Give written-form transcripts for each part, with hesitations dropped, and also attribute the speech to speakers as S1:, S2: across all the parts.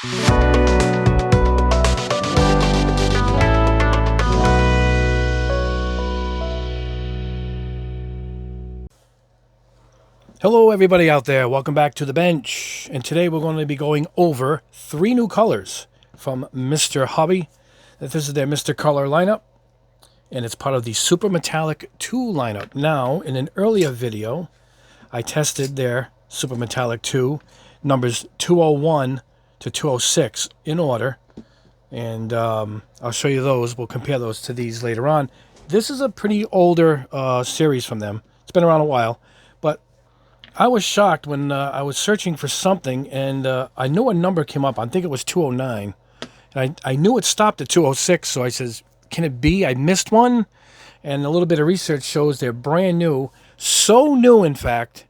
S1: Hello everybody out there, welcome back to the bench, and today we're going to be going over 3 new colors from Mr. Hobby. This is their Mr. Color lineup, and it's part of the Super Metallic 2 lineup. Now, in an earlier video, I tested their Super Metallic 2, numbers 201 to 206 in order, and I'll show you those. We'll compare those to these later on. This is a pretty older series from them. It's been around a while, but I was shocked when I was searching for something, and I knew a number came up. I think it was 209. And I knew it stopped at 206, so I says, can it be? I missed one? And a little bit of research shows they're brand new. So new, in fact,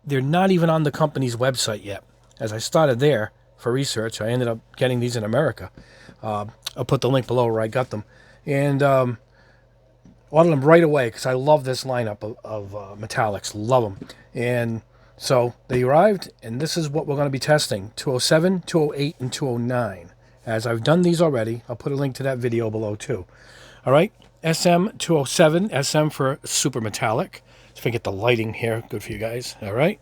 S1: they're not even on the company's website yet. As I started there for research, I ended up getting these in America. I'll put the link below where I got them. And ordered them right away because I love this lineup of metallics. Love them. And so they arrived, and this is what we're going to be testing. 207, 208, and 209. As I've done these already, I'll put a link to that video below too. All right, SM207, SM for Super Metallic. If I get the lighting here, good for you guys. All right,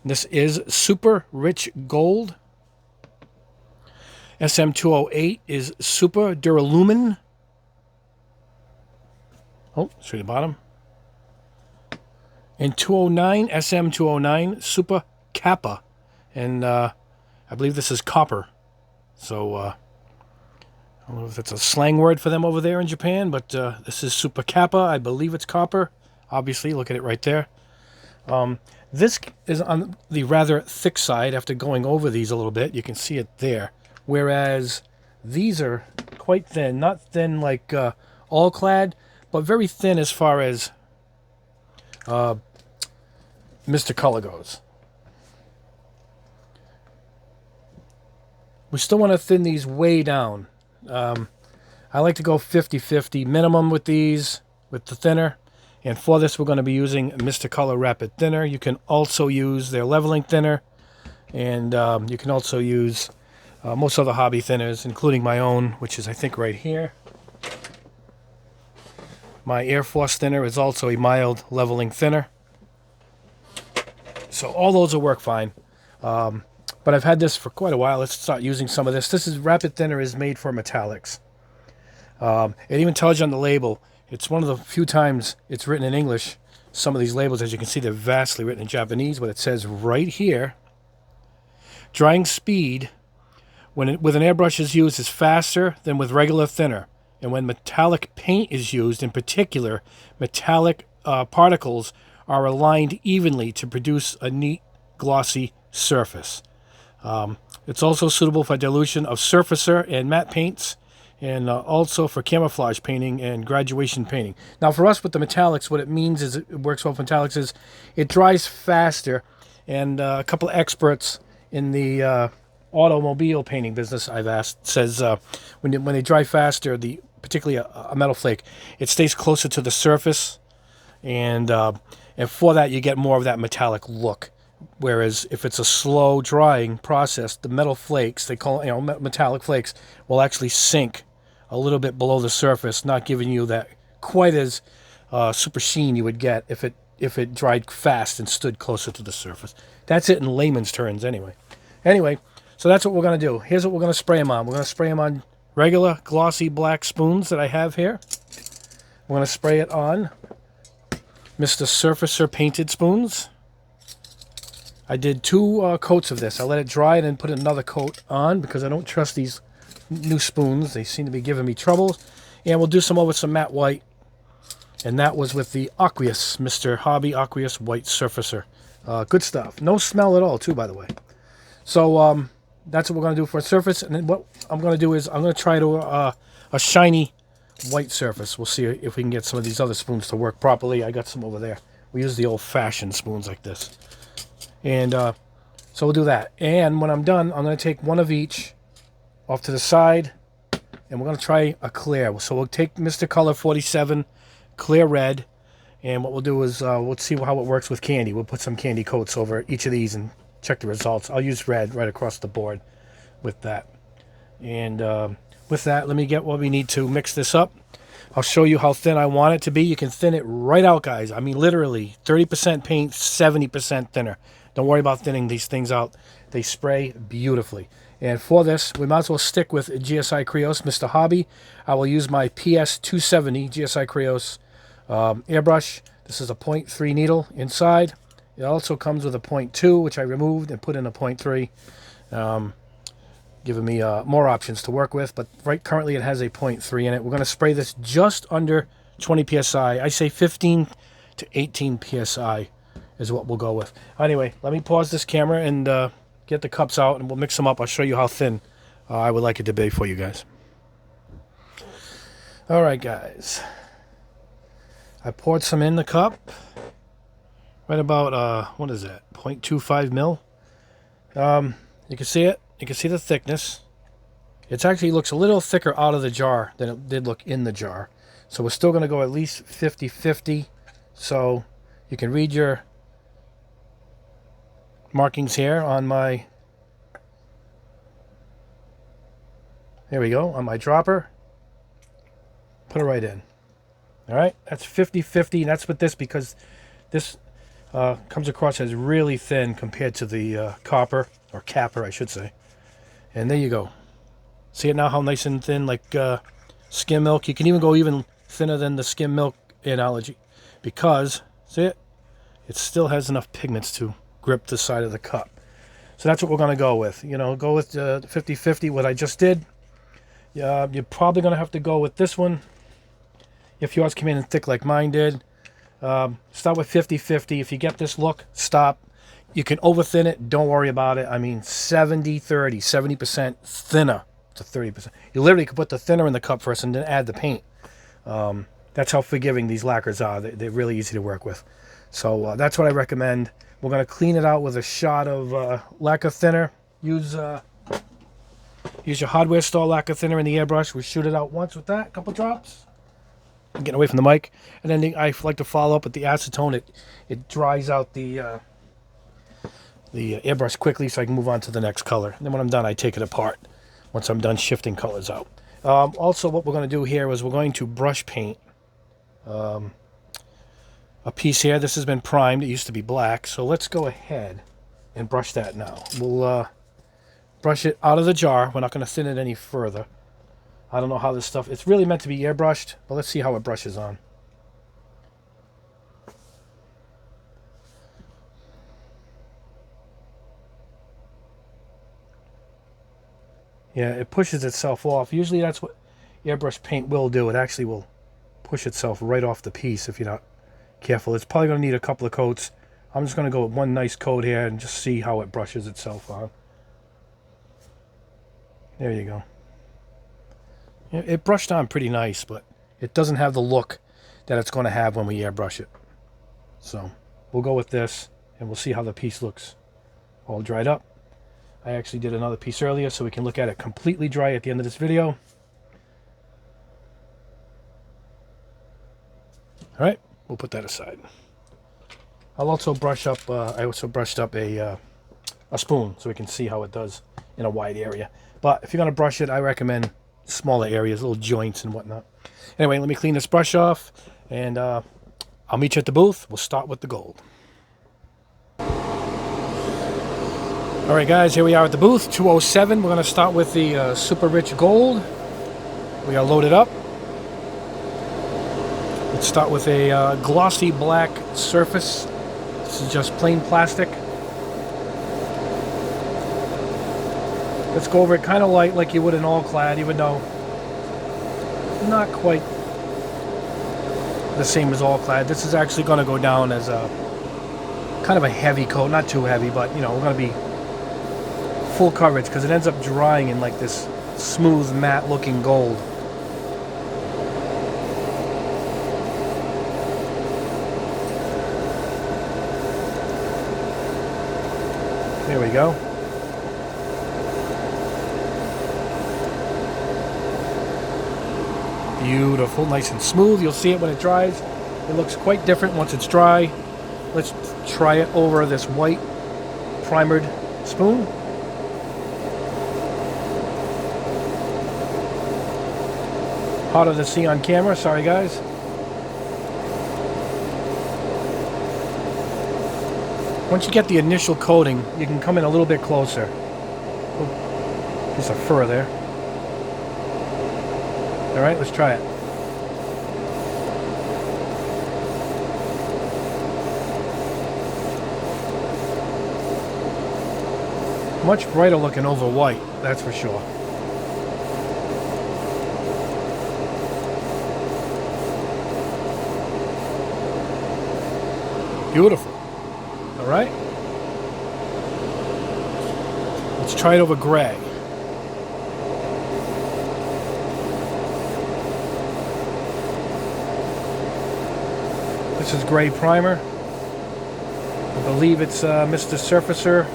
S1: this is Super Rich Gold. SM208 is Superdura Lumen. Oh, straight to the bottom. And 209, SM209, Super Kappa. And I believe this is copper. So, I don't know if it's a slang word for them over there in Japan, but this is Super Kappa. I believe it's copper. Obviously, look at it right there. This is on the rather thick side after going over these a little bit. You can see it there. Whereas these are quite thin. Not thin like all clad, but very thin as far as Mr. Color goes. We still want to thin these way down. I like to go 50-50 minimum with these, with the thinner. And for this, we're going to be using Mr. Color Rapid Thinner. You can also use their leveling thinner. And you can also use most other hobby thinners, including my own, which is, I think, right here. My Air Force thinner is also a mild leveling thinner. So all those will work fine. But I've had this for quite a while. Let's start using some of this. This is Rapid Thinner is made for metallics. It even tells you on the label. It's one of the few times it's written in English. Some of these labels, as you can see, they're vastly written in Japanese. But it says right here, drying speed with an airbrush is used is faster than with regular thinner. And when metallic paint is used, in particular, metallic particles are aligned evenly to produce a neat, glossy surface. It's also suitable for dilution of surfacer and matte paints, and also for camouflage painting and graduation painting. Now, for us with the metallics, what it means is it works well for metallics is it dries faster, and a couple of experts in the automobile painting business I've asked says when they dry faster, particularly a metal flake, it stays closer to the surface, and for that you get more of that metallic look. Whereas if it's a slow drying process, the metal flakes, they call it, metallic flakes, will actually sink a little bit below the surface, not giving you that quite as super sheen you would get if it dried fast and stood closer to the surface. That's it in layman's terms anyway. Anyway, so that's what we're going to do. Here's what we're going to spray them on. We're going to spray them on regular glossy black spoons that I have here. We're going to spray it on Mr. Surfacer painted spoons. I did 2 coats of this. I let it dry and then put another coat on because I don't trust these new spoons. They seem to be giving me trouble. And we'll do some over some matte white. And that was with the Aqueous, Mr. Hobby Aqueous White Surfacer. Good stuff. No smell at all, too, by the way. So that's what we're going to do for a surface. And then what I'm going to do is I'm going to try to a shiny white surface. We'll see if we can get some of these other spoons to work properly. I got some over there. We use the old-fashioned spoons like this. And so we'll do that. And when I'm done, I'm going to take one of each off to the side, and we're going to try a clear. So we'll take Mr. Color 47 clear red, and what we'll do is we'll see how it works with candy. We'll put some candy coats over each of these and check the results. I'll use red right across the board with that. And with that, let me get what we need to mix this up. I'll show you how thin I want it to be. You can thin it right out, guys. I mean, literally 30% paint, 70% thinner. Don't worry about thinning these things out. They spray beautifully. And for this, we might as well stick with GSI Krios, Mr. Hobby. I will use my PS270 GSI Krios airbrush. This is a 0.3 needle inside. It also comes with a 0.2, which I removed and put in a 0.3. Giving me more options to work with, but currently it has a 0.3 in it. We're going to spray this just under 20 psi. I say 15 to 18 psi is what we'll go with. Anyway, let me pause this camera and get the cups out, and we'll mix them up. I'll show you how thin I would like it to be for you guys. All right, guys. I poured some in the cup. Right about, what is that, 0.25 mil. You can see it. You can see the thickness. It actually looks a little thicker out of the jar than it did look in the jar. So we're still going to go at least 50-50. So you can read your markings here on my... There we go, on my dropper. Put it right in. All right, that's 50-50, and that's with this because this comes across as really thin compared to the copper, or kappa, I should say. And there you go. See it now, how nice and thin, like skim milk. You can even go even thinner than the skim milk analogy because, see it? It still has enough pigments to grip the side of the cup. So that's what we're going to go with. You know, go with 50-50, what I just did. You're probably going to have to go with this one if yours came in thick like mine did. Start with 50-50. If you get this look, stop. You can over thin it. Don't worry about it. I mean, 70-30, 70% thinner to 30%. You literally could put the thinner in the cup first and then add the paint. That's how forgiving these lacquers are. They're really easy to work with. So that's what I recommend. We're going to clean it out with a shot of lacquer thinner. Use your hardware store lacquer thinner in the airbrush. We shoot it out once with that, a couple drops. I'm getting away from the mic. And then I like to follow up with the acetone. It dries out the airbrush quickly so I can move on to the next color. And then when I'm done, I take it apart once I'm done shifting colors out. Also, what we're going to do here is we're going to brush paint a piece here. This has been primed. It used to be black. So let's go ahead and brush that now. We'll brush it out of the jar. We're not going to thin it any further. I don't know how this stuff... It's really meant to be airbrushed, but let's see how it brushes on. Yeah, it pushes itself off. Usually that's what airbrush paint will do. It actually will push itself right off the piece if you're not careful. It's probably going to need a couple of coats. I'm just going to go with one nice coat here and just see how it brushes itself on. There you go. It brushed on pretty nice, but it doesn't have the look that it's going to have when we airbrush it. So we'll go with this, and we'll see how the piece looks all dried up. I actually did another piece earlier, so we can look at it completely dry at the end of this video. All right, we'll put that aside. I'll also brush up, I also brushed up a spoon so we can see how it does in a wide area. But if you're going to brush it, I recommend smaller areas, little joints and whatnot. Anyway, let me clean this brush off, and I'll meet you at the booth. We'll start with the gold. All right, guys, here we are at the booth, 207. We're going to start with the super rich gold. We are loaded up. Let's start with a glossy black surface. This is just plain plastic. Let's go over it kind of light, like you would an all-clad, even though not quite the same as all-clad. This is actually going to go down as a kind of a heavy coat, not too heavy, but you know, we're going to be full coverage because it ends up drying in like this smooth, matte-looking gold. There we go. Beautiful, nice and smooth. You'll see it when it dries. It looks quite different once it's dry. Let's try it over this white primered spoon. Harder to see on camera, sorry guys. Once you get the initial coating, you can come in a little bit closer. Oh, piece of fur there. Alright, let's try it. Much brighter looking over white, that's for sure. Beautiful. All right. Let's try it over gray. This is gray primer. I believe it's Mr. Surfacer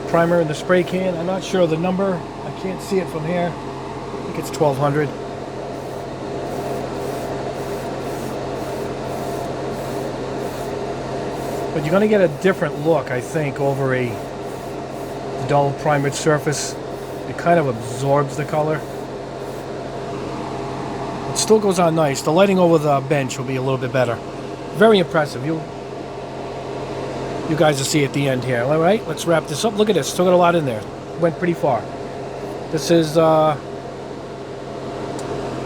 S1: primer in the spray can. I'm not sure of the number. I can't see it from here. I think it's 1200. But you're going to get a different look, I think, over a dull primered surface. It kind of absorbs the color. It still goes on nice. The lighting over the bench will be a little bit better. Very impressive. You guys will see at the end here. All right, let's wrap this up. Look at this. Still got a lot in there. Went pretty far. This is Mr.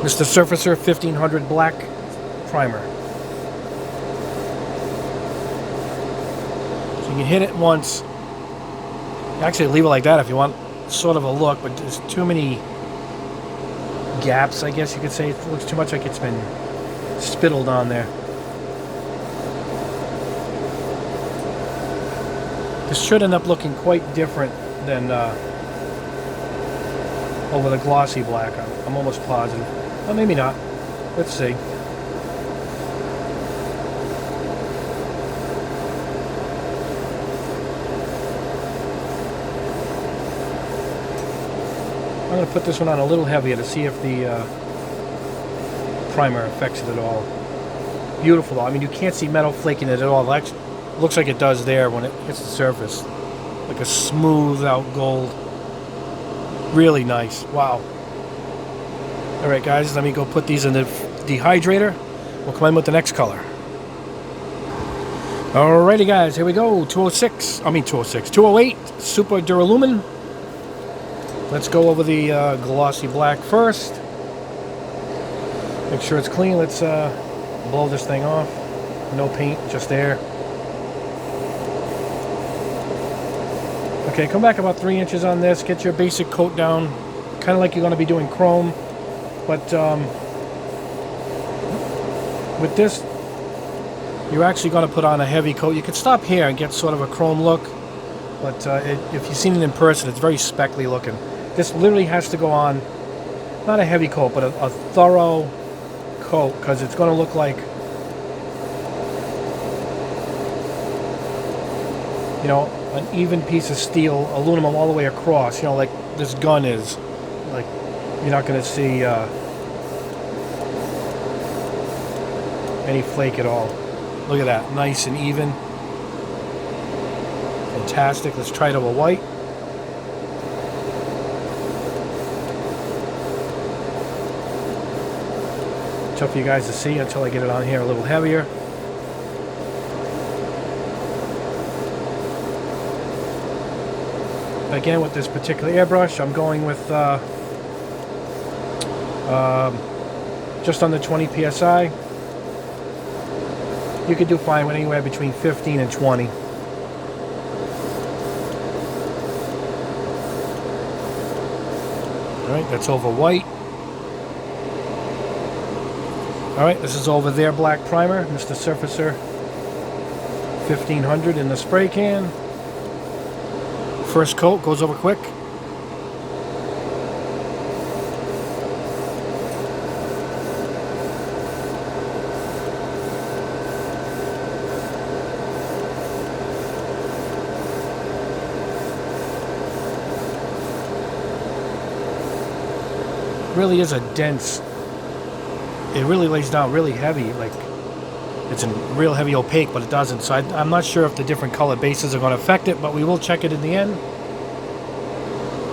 S1: Surfacer 1500 black primer. So you can hit it once. Actually, leave it like that if you want sort of a look, but there's too many gaps, I guess you could say. It looks too much like it's been spittled on there. This should end up looking quite different than over the glossy black. I'm almost positive. Well, maybe not. Let's see. I'm going to put this one on a little heavier to see if the primer affects it at all. Beautiful though. I mean, you can't see metal flaking it at all. It actually looks like it does there when it hits the surface. Like a smooth out gold. Really nice. Wow. Alright guys, let me go put these in the dehydrator. We'll come in with the next color. Alrighty guys, here we go. 208 Superdura Lumen. Let's go over the glossy black first. Make sure it's clean. Let's blow this thing off. No paint, just air. Okay, come back about 3 inches on this. Get your basic coat down, kind of like you're going to be doing chrome. But with this, you're actually going to put on a heavy coat. You could stop here and get sort of a chrome look. But if you've seen it in person, it's very speckly looking. This literally has to go on, not a heavy coat, but a thorough coat, because it's going to look like, you know, an even piece of steel, aluminum all the way across, you know, like this gun is. Like, you're not going to see any flake at all. Look at that, nice and even. Fantastic. Let's try it over white. Tough for you guys to see until I get it on here a little heavier. Again, with this particular airbrush, I'm going with just under 20 psi. You could do fine with anywhere between 15 and 20. Alright, that's over white. Alright, this is over their black primer, Mr. Surfacer 1500 in the spray can. First coat goes over quick. Really is a dense, it really lays down really heavy, like it's a real heavy opaque, but it doesn't. So I'm not sure if the different color bases are going to affect it, but we will check it in the end.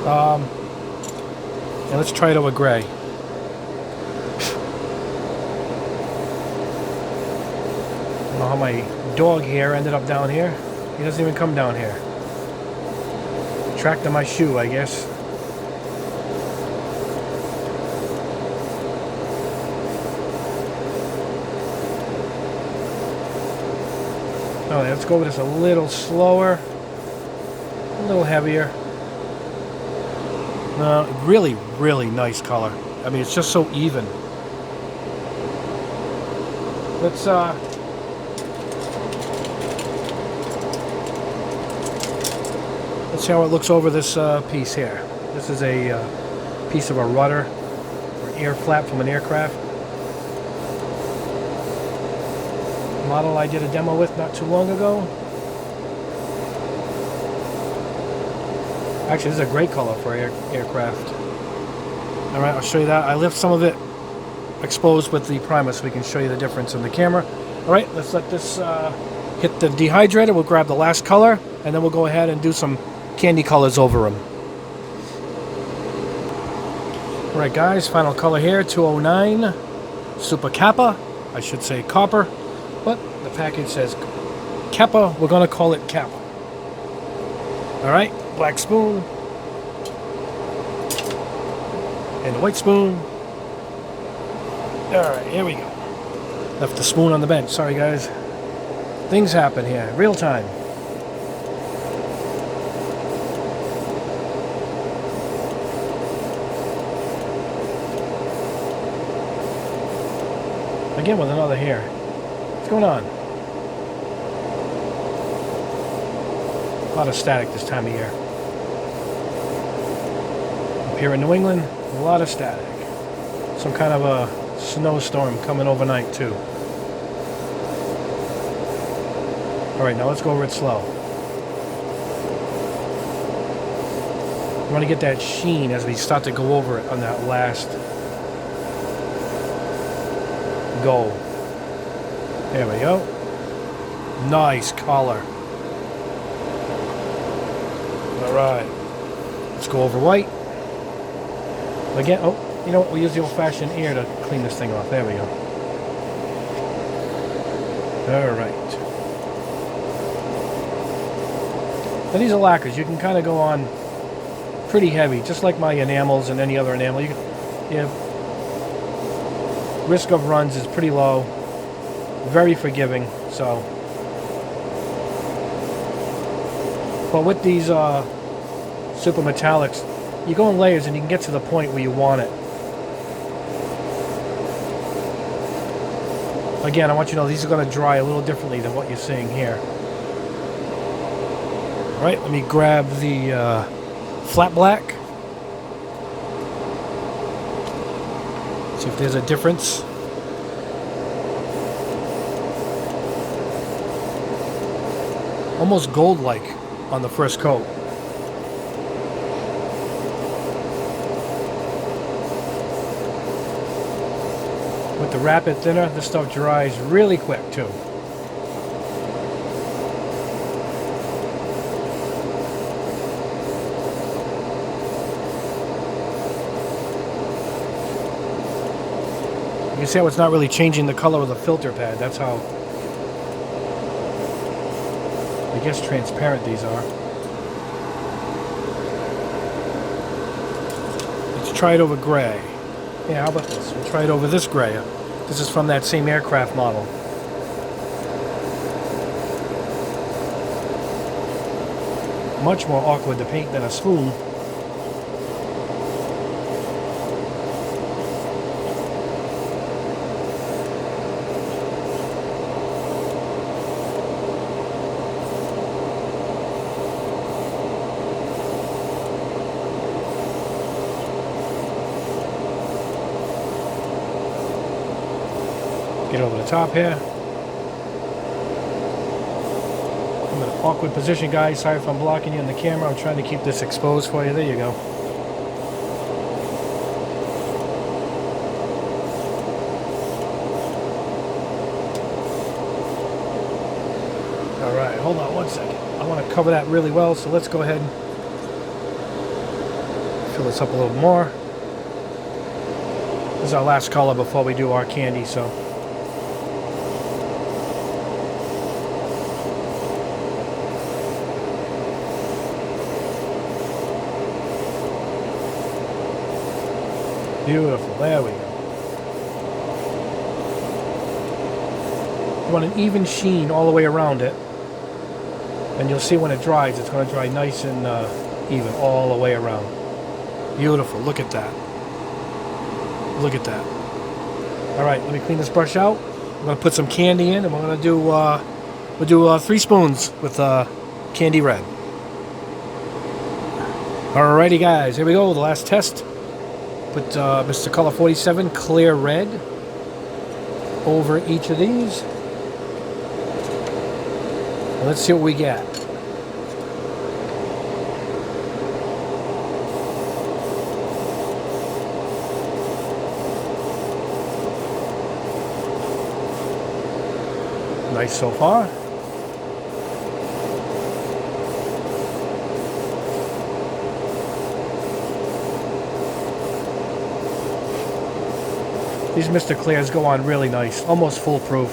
S1: And let's try it over gray. know how my dog here ended up down here. He doesn't even come down here. Tracked on my shoe, I guess. Oh, let's go with this a little slower, a little heavier. Really, really nice color. I mean, it's just so even. Let's see how it looks over this piece here. This is a piece of a rudder or air flap from an aircraft. Model I did a demo with not too long ago. Actually, this is a great color for aircraft. Alright, I'll show you that. I left some of it exposed with the primer so we can show you the difference in the camera. Alright, let's let this hit the dehydrator. We'll grab the last color and then we'll go ahead and do some candy colors over them. Alright guys, final color here, 209. Super Kappa. I should say copper. But the package says kappa. We're going to call it kappa. Alright, black spoon. And the white spoon. Alright, here we go. Left the spoon on the bench. Sorry guys. Things happen here. Real time. Again with another hair. What's going on? A lot of static this time of year. Up here in New England, a lot of static. Some kind of a snowstorm coming overnight too. Alright, now let's go over it slow. I want to get that sheen as we start to go over it on that last go. There we go. Nice color. Alright. Let's go over white. Again, oh, you know what? We'll use the old-fashioned air to clean this thing off. There we go. Alright. Now these are lacquers. You can kind of go on pretty heavy, just like my enamels and any other enamel. Risk of runs is pretty low. Very forgiving, so. But with these super metallics, you go in layers and you can get to the point where you want it. Again, I want you to know these are going to dry a little differently than what you're seeing here. Alright, let me grab the flat black. See if there's a difference. Almost gold-like on the first coat. With the rapid thinner, this stuff dries really quick too. You can see how it's not really changing the color of the filter pad. That's how, I guess, transparent these are. Let's try it over gray. Yeah, how about this? We'll try it over this gray. This is from that same aircraft model. Much more awkward to paint than a spoon. Get over the top here. I'm in an awkward position, guys. Sorry if I'm blocking you on the camera. I'm trying to keep this exposed for you. There you go. Alright, hold on one second. I want to cover that really well, so let's go ahead and fill this up a little more. This is our last color before we do our candy, so. Beautiful. There we go. You want an even sheen all the way around it. And you'll see when it dries, it's going to dry nice and even all the way around. Beautiful. Look at that. Look at that. All right, let me clean this brush out. I'm going to put some candy in, and we're going to do we'll do 3 spoons with candy red. Alrighty, guys, here we go. The last test. Put Mr. Color 47 clear red over each of these. And let's see what we get. Nice so far. These Mr. Clears go on really nice, almost foolproof.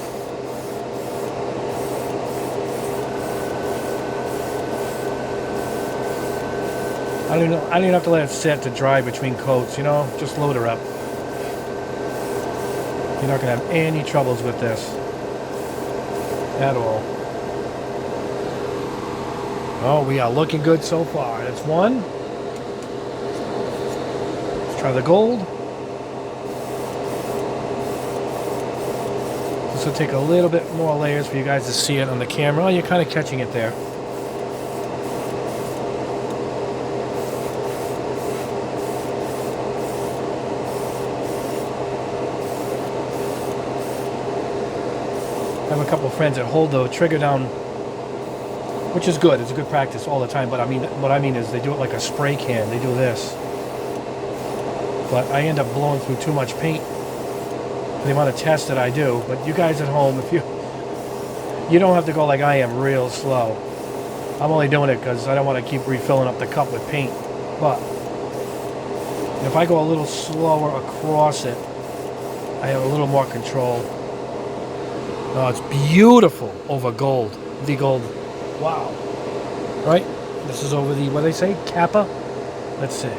S1: I don't even have to let it sit to dry between coats, you know, just load her up. You're not going to have any troubles with this at all. Oh, we are looking good so far. That's one. Let's try the gold. This will take a little bit more layers for you guys to see it on the camera. Oh, you're kind of catching it there. I have a couple of friends that hold the trigger down, which is good. It's a good practice all the time. But I mean, what I mean is they do it like a spray can. They do this. But I end up blowing through too much paint for the amount of tests that I do. But you guys at home, if you don't have to go like I am real slow. I'm only doing it because I don't want to keep refilling up the cup with paint. But if I go a little slower across it, I have a little more control. Oh, it's beautiful over gold. The gold. Wow. Right? This is over the, what do they say? Kappa? Let's see.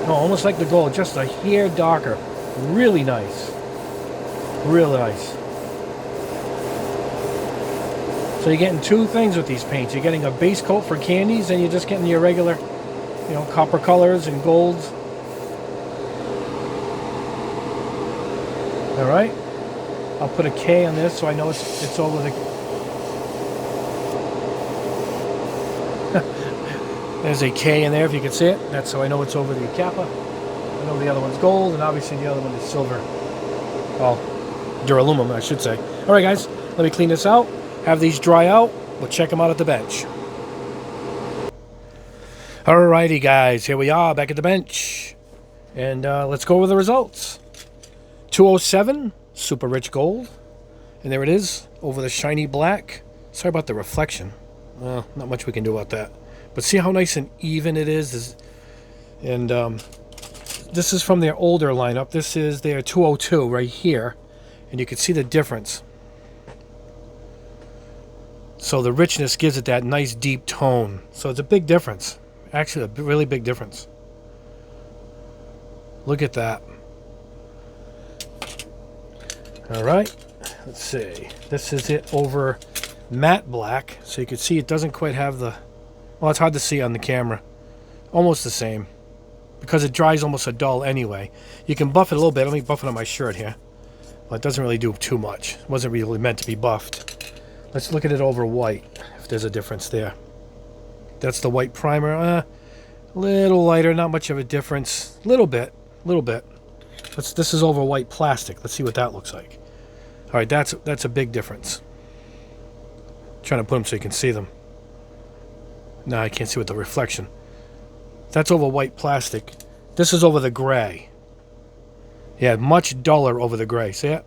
S1: Oh, almost like the gold, just a hair darker. Really nice. Really nice. So you're getting 2 things with these paints. You're getting a base coat for candies, and you're just getting your regular, you know, copper colors and golds. All right. I'll put a K on this so I know it's over the... There's a K in there if you can see it. That's so I know it's over the kappa. I know the other one's gold, and obviously the other one is silver. Well, duralumin, I should say. All right, guys, let me clean this out. Have these dry out. We'll check them out at the bench. All righty, guys, here we are back at the bench. And let's go over the results. 207, super rich gold. And there it is, over the shiny black. Sorry about the reflection. Well, not much we can do about that. But see how nice and even it is? And this is from their older lineup. This is their 202 right here. And you can see the difference. So the richness gives it that nice deep tone. So it's a big difference. Actually, a really big difference. Look at that. All right. Let's see. This is it over matte black. So you can see it doesn't quite have the... Well, it's hard to see on the camera. Almost the same. Because it dries almost a dull anyway. You can buff it a little bit. Let me buff it on my shirt here. Well, it doesn't really do too much. It wasn't really meant to be buffed. Let's look at it over white, if there's a difference there. That's the white primer. A little lighter, not much of a difference. Little bit. This is over white plastic. Let's see what that looks like. All right, that's a big difference. I'm trying to put them so you can see them. No, I can't see with the reflection. That's over white plastic. This is over the gray. Yeah, much duller over the gray. See it?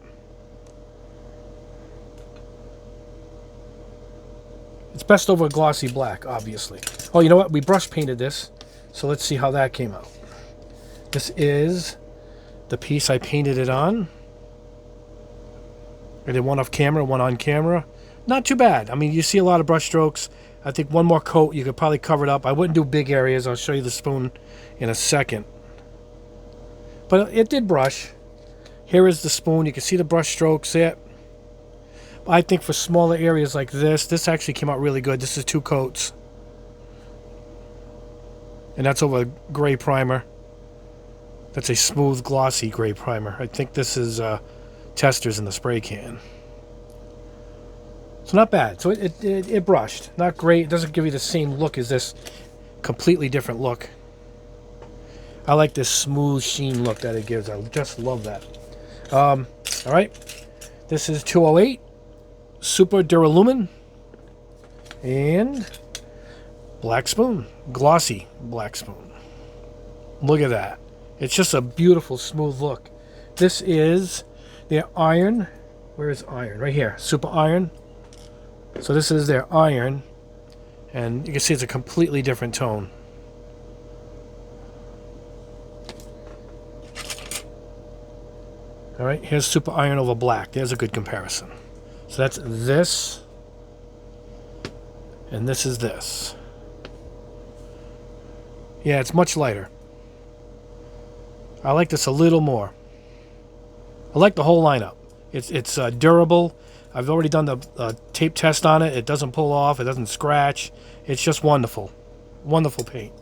S1: It's best over glossy black, obviously. Oh, you know what? We brush painted this, so let's see how that came out. This is the piece I painted it on. I did one off camera, one on camera. Not too bad. I mean, you see a lot of brush strokes. I think one more coat, you could probably cover it up. I wouldn't do big areas. I'll show you the spoon in a second. But it did brush. Here is the spoon. You can see the brush strokes there. I think for smaller areas like this actually came out really good. This is 2 coats. And that's over a gray primer. That's a smooth, glossy gray primer. I think this is testers in the spray can. So not bad. So it brushed. Not great. It doesn't give you the same look as this. Completely different look. I like this smooth sheen look that it gives. I just love that. All right. This is 208. Superdura Lumen. And black spoon. Glossy black spoon. Look at that. It's just a beautiful, smooth look. This is their iron. Where is iron? Right here. Super iron. So this is their iron. And you can see it's a completely different tone. Alright, here's super iron over black. There's a good comparison. So that's this. And this is this. Yeah, it's much lighter. I like this a little more. I like the whole lineup. It's durable. I've already done the tape test on it. It doesn't pull off. It doesn't scratch. It's just wonderful. Wonderful paint.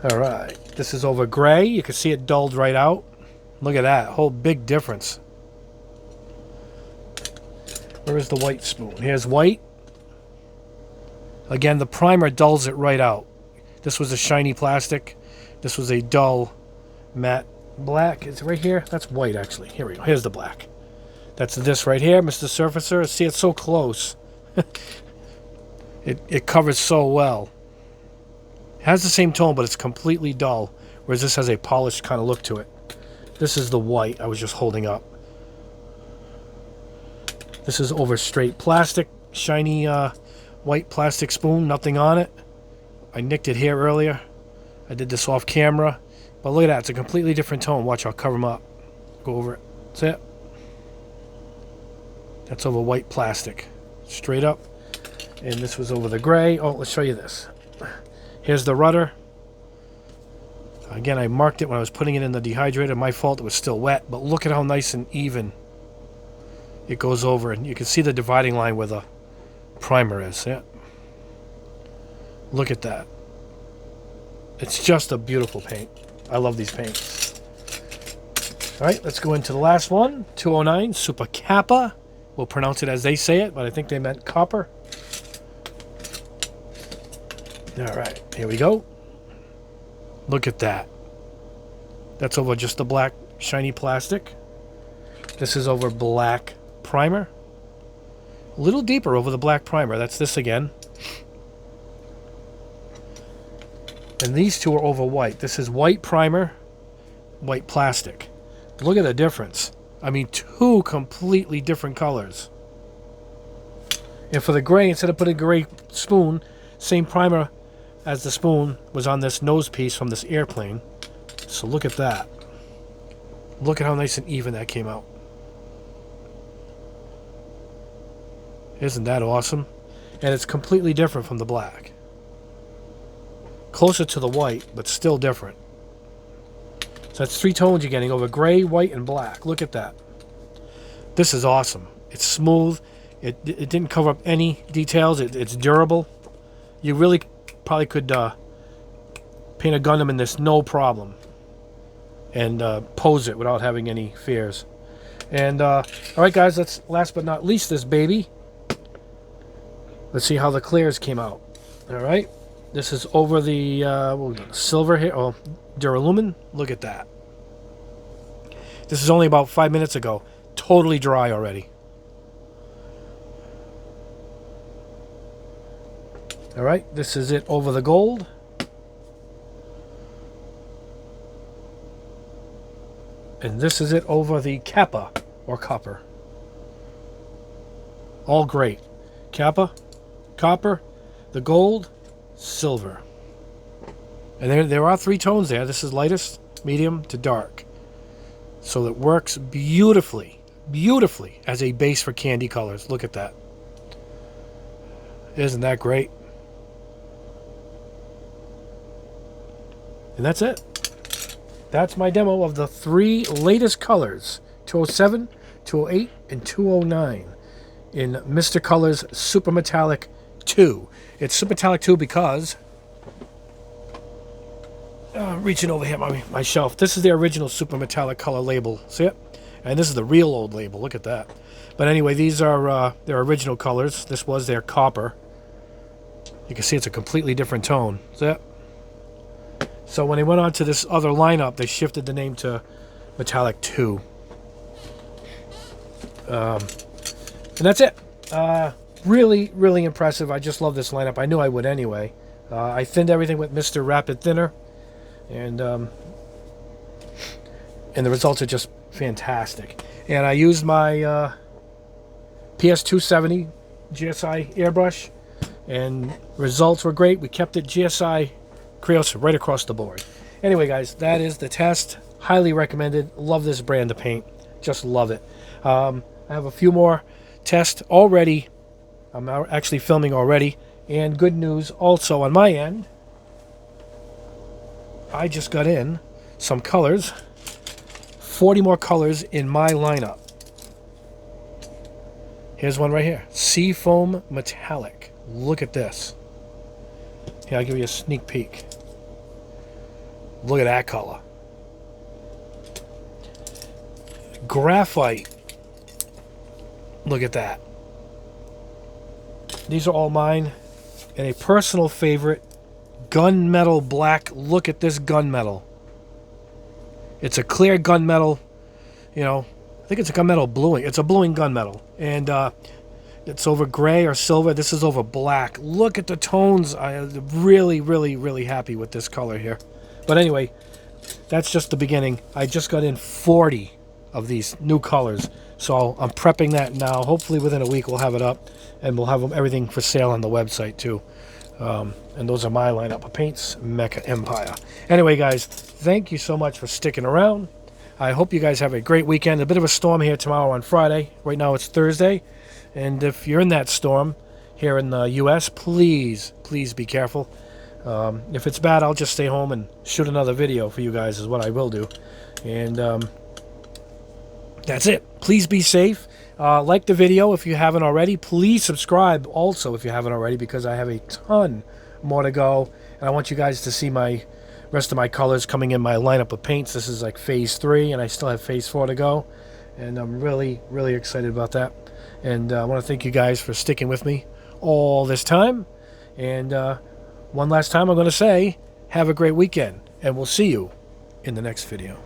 S1: Alright. This is over gray. You can see it dulled right out. Look at that. Whole big difference. Where is the white spoon? Here's white. Again, the primer dulls it right out. This was a shiny plastic. This was a dull matte black. It's right here. That's white, actually. Here we go. Here's the black. That's this right here, Mr. Surfacer. See, it's so close. It covers so well. It has the same tone, but it's completely dull, whereas this has a polished kind of look to it. This is the white I was just holding up. This is over straight plastic, shiny white plastic spoon, nothing on it. I nicked it here earlier. I did this off camera. But look at that, it's a completely different tone. Watch, I'll cover them up. Go over it. That's it. That's over white plastic. Straight up. And this was over the gray. Oh, let's show you this. Here's the rudder. Again, I marked it when I was putting it in the dehydrator. My fault, it was still wet. But look at how nice and even it goes over. And you can see the dividing line where the primer is. Yeah. Look at that. It's just a beautiful paint. I love these paints. Alright, let's go into the last one. 209 Super Kappa. We'll pronounce it as they say it, but I think they meant copper. Alright, here we go. Look at that. That's over just the black shiny plastic. This is over black primer. A little deeper over the black primer. That's this again. And these two are over white. This is white primer, white plastic. Look at the difference. I mean, 2 completely different colors. And for the gray, instead of putting a gray spoon, same primer as the spoon was on this nose piece from this airplane. So look at that. Look at how nice and even that came out. Isn't that awesome? And it's completely different from the black. Closer to the white, but still different. So that's 3 tones you're getting over gray, white, and black. Look at that. This is awesome. It's smooth. It didn't cover up any details. It's durable. You really probably could paint a Gundam in this no problem. And pose it without having any fears. And alright guys, let's last but not least this baby. Let's see how the clears came out. Alright. This is over the silver here. Oh, Duralumin. Look at that. This is only about 5 minutes ago. Totally dry already. Alright, this is it over the gold. And this is it over the kappa, or copper. All great. kappa, copper, the gold, silver. And there are 3 tones there. This is lightest, medium to dark. So it works beautifully, beautifully as a base for candy colors. Look at that. Isn't that great? And that's it. That's my demo of the 3 latest colors, 207, 208, and 209 in Mr. Colors Super Metallic 2. It's Super Metallic 2 because, reaching over here my shelf, this is the original Super Metallic color label. See it? And this is the real old label. Look at that. But anyway, these are their original colors. This was their copper. You can see it's a completely different tone. See it? So when they went on to this other lineup, they shifted the name to Metallic 2. And that's it. Really, really impressive. I just love this lineup. I knew I would anyway. I thinned everything with Mr. Rapid Thinner. And the results are just fantastic. And I used my PS270 GSI airbrush. And results were great. We kept it GSI Creos right across the board. Anyway, guys, that is the test. Highly recommended. Love this brand of paint. Just love it. I have a few more tests already. I'm actually filming already. And good news also on my end. I just got in some colors. 40 more colors in my lineup. Here's one right here. Seafoam Metallic. Look at this. Here, I'll give you a sneak peek. Look at that color. Graphite. Look at that. These are all mine. And a personal favorite, gunmetal black. Look at this gunmetal. It's a clear gunmetal. You know, I think it's a gunmetal bluing. It's a bluing gunmetal. And it's over gray or silver. This is over black. Look at the tones. I'm really, really, really happy with this color here. But anyway, that's just the beginning. I just got in 40 of these new colors. So I'm prepping that now. Hopefully within a week we'll have it up. And we'll have everything for sale on the website too. And those are my lineup of paints, Mecha Empire. Anyway, guys, thank you so much for sticking around. I hope you guys have a great weekend. A bit of a storm here tomorrow on Friday. Right now it's Thursday. And if you're in that storm here in the U.S., please, please be careful. If it's bad, I'll just stay home and shoot another video for you guys is what I will do. And that's it. Please be safe. Like the video if you haven't already. Please subscribe also if you haven't already, because I have a ton more to go. And I want you guys to see my rest of my colors coming in my lineup of paints. This is like phase 3, and I still have phase 4 to go. And I'm really, really excited about that. And I want to thank you guys for sticking with me all this time. And one last time I'm going to say, have a great weekend. And we'll see you in the next video.